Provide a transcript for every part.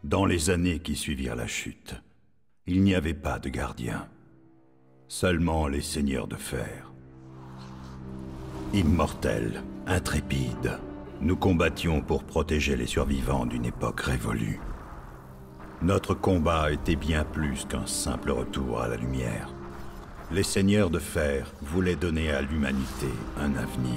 Dans les années qui suivirent la chute, il n'y avait pas de gardiens. Seulement les seigneurs de fer. Immortels, intrépides, nous combattions pour protéger les survivants d'une époque révolue. Notre combat était bien plus qu'un simple retour à la lumière. Les seigneurs de fer voulaient donner à l'humanité un avenir.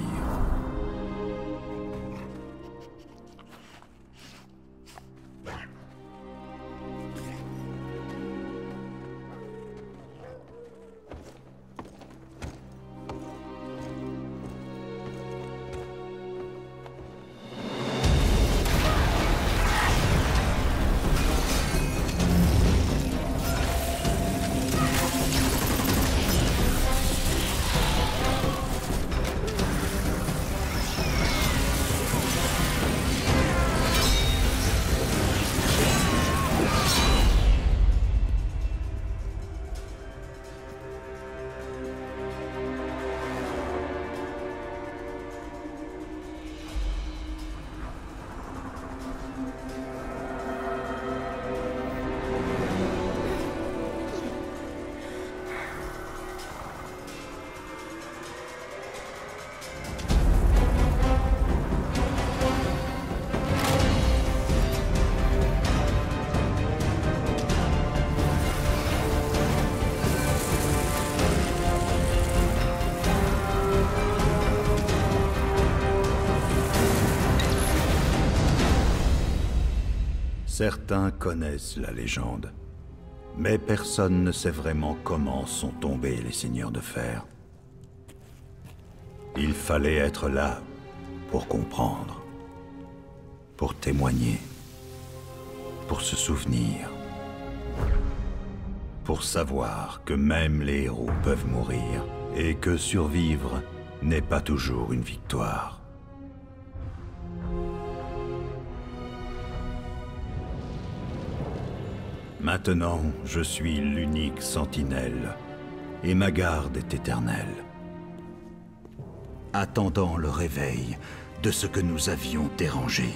Certains connaissent la légende, mais personne ne sait vraiment comment sont tombés les seigneurs de fer. Il fallait être là pour comprendre, pour témoigner, pour se souvenir, pour savoir que même les héros peuvent mourir et que survivre n'est pas toujours une victoire. Maintenant, je suis l'unique sentinelle, et ma garde est éternelle. Attendant le réveil de ce que nous avions dérangé.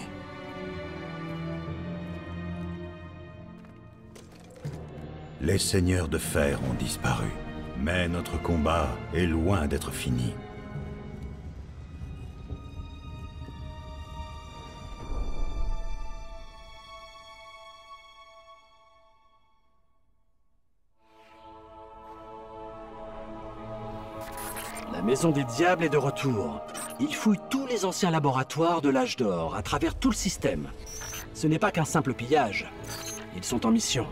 Les seigneurs de fer ont disparu, mais notre combat est loin d'être fini. La Maison des Diables est de retour. Il fouille tous les anciens laboratoires de l'Âge d'Or, à travers tout le système. Ce n'est pas qu'un simple pillage. Ils sont en mission.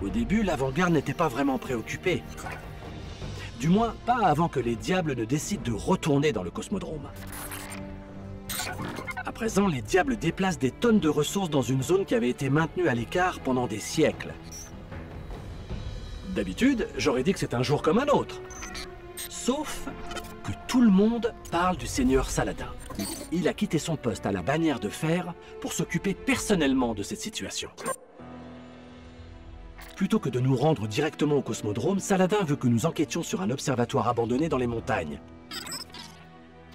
Au début, l'avant-garde n'était pas vraiment préoccupée. Du moins, pas avant que les Diables ne décident de retourner dans le Cosmodrome. À présent, les Diables déplacent des tonnes de ressources dans une zone qui avait été maintenue à l'écart pendant des siècles. D'habitude, j'aurais dit que c'est un jour comme un autre. Sauf que tout le monde parle du Seigneur Saladin. Il a quitté son poste à la Bannière de Fer pour s'occuper personnellement de cette situation. Plutôt que de nous rendre directement au Cosmodrome, Saladin veut que nous enquêtions sur un observatoire abandonné dans les montagnes.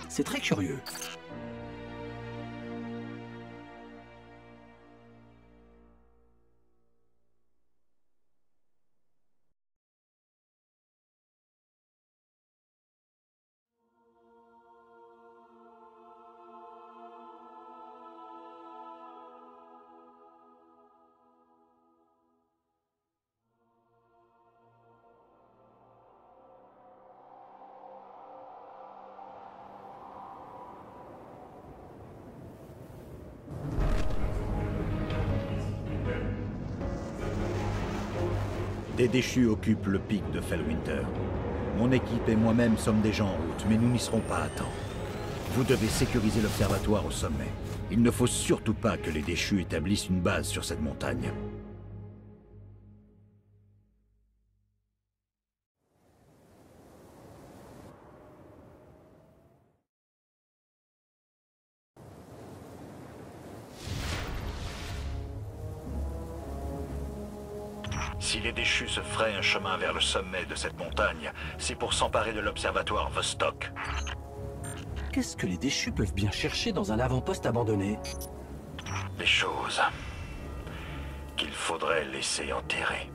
C'est très curieux. Des déchus occupent le pic de Fellwinter. Mon équipe et moi-même sommes déjà en route, mais nous n'y serons pas à temps. Vous devez sécuriser l'observatoire au sommet. Il ne faut surtout pas que les déchus établissent une base sur cette montagne. Si les déchus se fraient un chemin vers le sommet de cette montagne, c'est pour s'emparer de l'observatoire Vostok. Qu'est-ce que les déchus peuvent bien chercher dans un avant-poste abandonné? Des choses. faudrait laisser enterrer.